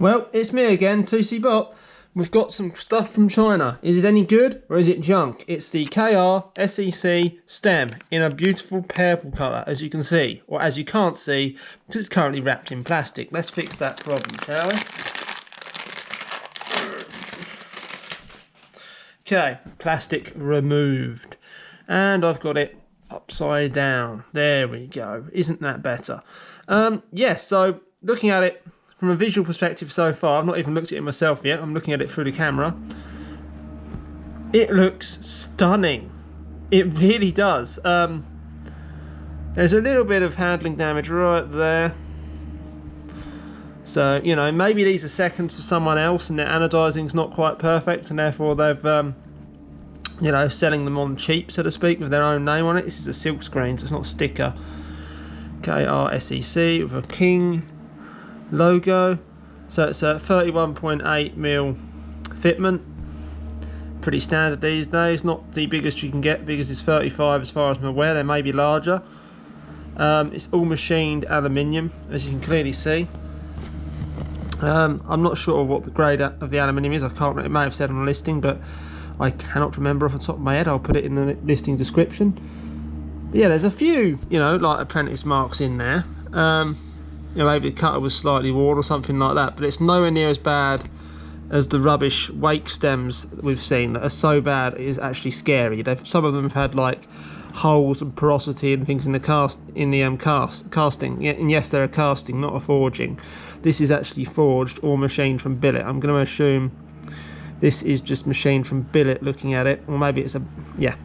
Well, it's me again, TC Bot. We've got some stuff from China. Is it any good or is it junk? It's the KRSEC STEM in a beautiful purple colour, as you can see, or as you can't see, because it's currently wrapped in plastic. Let's fix that problem, shall we? Okay, plastic removed. And I've got it upside down. There we go. Isn't that better? Yes, so looking at it from a visual perspective so far, I've not even looked at it myself yet. I'm looking at it through the camera. It looks stunning. It really does. There's a little bit of handling damage right there. So, you know, maybe these are seconds for someone else and their anodizing's not quite perfect and therefore they've, you know, selling them on cheap, so to speak, with their own name on it. This is a silk screen, so it's not a sticker. KRSEC with a king logo. So it's a 31.8mm fitment. Pretty standard these days, not the biggest you can get. Biggest is 35 as far as I'm aware. They may be larger. It's all machined aluminium, as you can clearly see. I'm not sure what the grade of the aluminium is. I can't. It may have said on the listing, but I cannot remember off the top of my head. I'll put it in the listing description. But yeah, there's a few, you know, like apprentice marks in there. You know, maybe the cutter was slightly worn or something like that, but it's nowhere near as bad as the rubbish wake stems that we've seen that are so bad it is actually scary. Some of them have had like holes and porosity and things in the casting. Yeah, and yes, they're a casting, not a forging. This is actually forged or machined from billet. I'm going to assume this is just machined from billet looking at it, or maybe it's a, yeah.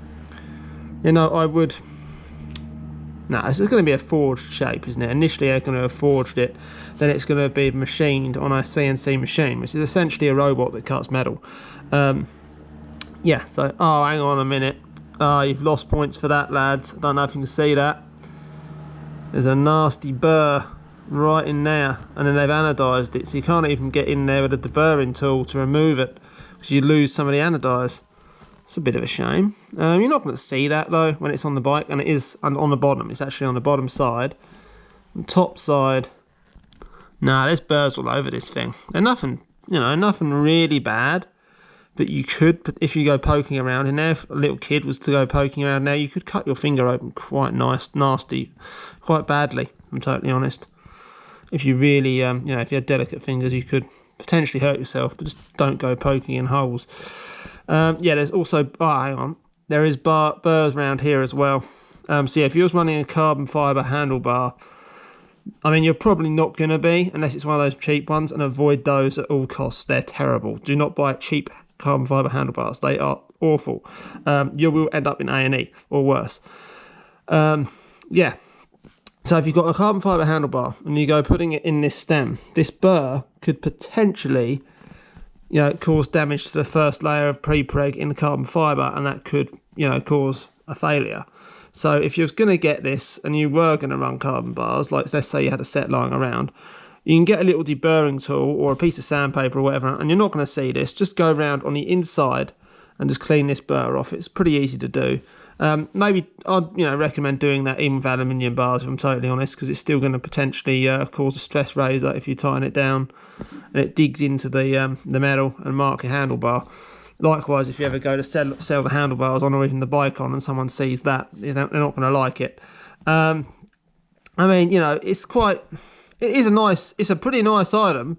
You know, I would, no, it's going to be a forged shape, isn't it? Initially they're going to have forged it, then it's going to be machined on a CNC machine, which is essentially a robot that cuts metal. Yeah, so, oh, hang on a minute. You've lost points for that, lads. I don't know if you can see that. There's a nasty burr right in there, and then they've anodized it, so you can't even get in there with a deburring tool to remove it, because you lose some of the anodize. It's a bit of a shame. You're not going to see that though when it's on the bike, and it is on the bottom. It's actually on the bottom side. The top side, nah, there's burrs all over this thing. They're nothing, you know, nothing really bad. But you could, if you go poking around in there, if a little kid was to go poking around there, you could cut your finger open quite nasty, quite badly, if I'm totally honest. If you really, you know, if you had delicate fingers, you could potentially hurt yourself, but just don't go poking in holes. Yeah, there's also, oh, hang on, there is burrs around here as well. So yeah, if you was running a carbon fibre handlebar, I mean, you're probably not going to be, unless it's one of those cheap ones, and avoid those at all costs. They're terrible. Do not buy cheap carbon fibre handlebars. They are awful. You will end up in A&E or worse. Yeah. So if you've got a carbon fibre handlebar and you go putting it in this stem, this burr could potentially, you know, cause damage to the first layer of pre-preg in the carbon fibre, and that could, you know, cause a failure. So if you was going to get this and you were going to run carbon bars, like let's say you had a set lying around, you can get a little deburring tool or a piece of sandpaper or whatever, and you're not going to see this. Just go around on the inside and just clean this burr off. It's pretty easy to do. Maybe I'd, you know, recommend doing that even with aluminium bars, if I'm totally honest, because it's still going to potentially cause a stress razor if you tighten it down and it digs into the metal and mark your handlebar. Likewise, if you ever go to sell the handlebars on, or even the bike on, and someone sees that, they're not going to like it. I mean, you know, it's a pretty nice item,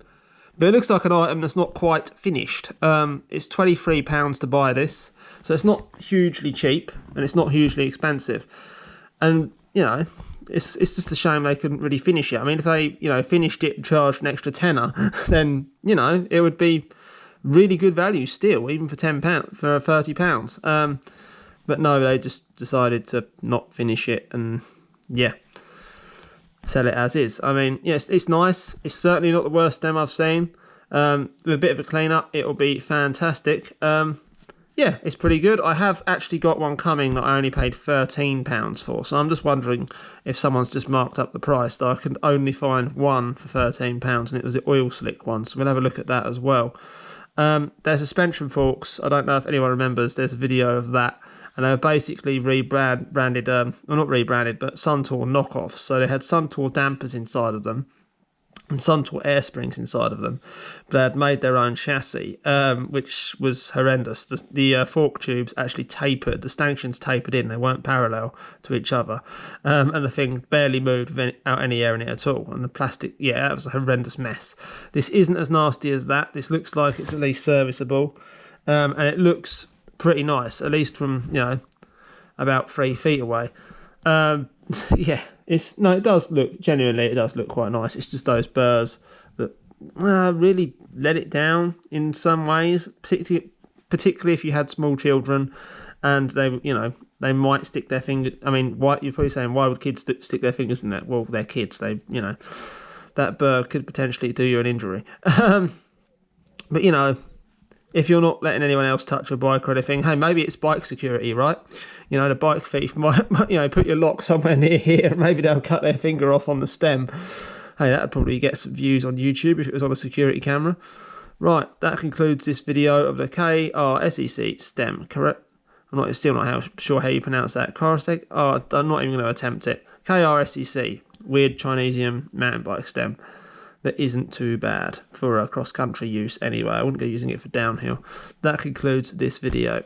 but it looks like an item that's not quite finished. It's £23 to buy this, so it's not hugely cheap and it's not hugely expensive. And you know, it's just a shame they couldn't really finish it. I mean, if they, you know, finished it and charged an extra tenner, then, you know, it would be really good value still, even for £10, for £30. But no, they just decided to not finish it and yeah, sell it as is. I mean, yes, it's nice. It's certainly not the worst stem I've seen. With a bit of a clean up, it'll be fantastic. Yeah, it's pretty good. I have actually got one coming that I only paid £13 for, so I'm just wondering if someone's just marked up the price. I can only find one for £13, and it was the oil slick one, so we'll have a look at that as well. Their suspension forks, I don't know if anyone remembers, there's a video of that, and they were basically rebranded, well, not rebranded, but Suntour knockoffs. So they had Suntour dampers inside of them, and some taught air springs inside of them. They had made their own chassis, which was horrendous. The fork tubes actually tapered, the stanchions tapered in, they weren't parallel to each other, and the thing barely moved out any air in it at all. And the plastic, yeah, that was a horrendous mess. This isn't as nasty as that. This looks like it's at least serviceable, and it looks pretty nice, at least from, you know, about 3 feet away. Yeah, it does look, genuinely, it does look quite nice. It's just those burrs that really let it down in some ways, particularly if you had small children and they, you know, they might stick their finger. I mean, why, you're probably saying, why would kids stick their fingers in that? Well, they're kids. They, you know, that burr could potentially do you an injury. But, you know, if you're not letting anyone else touch your bike or anything, hey, maybe it's bike security, right? You know, the bike thief might, you know, put your lock somewhere near here. Maybe they'll cut their finger off on the stem. Hey, that would probably get some views on YouTube if it was on a security camera. Right, that concludes this video of the KRSEC STEM. Correct? I'm still not sure how you pronounce that. KRSEC? Oh, I'm not even going to attempt it. KRSEC, weird Chinesium mountain bike stem. That isn't too bad for cross-country use anyway. I wouldn't go using it for downhill. That concludes this video.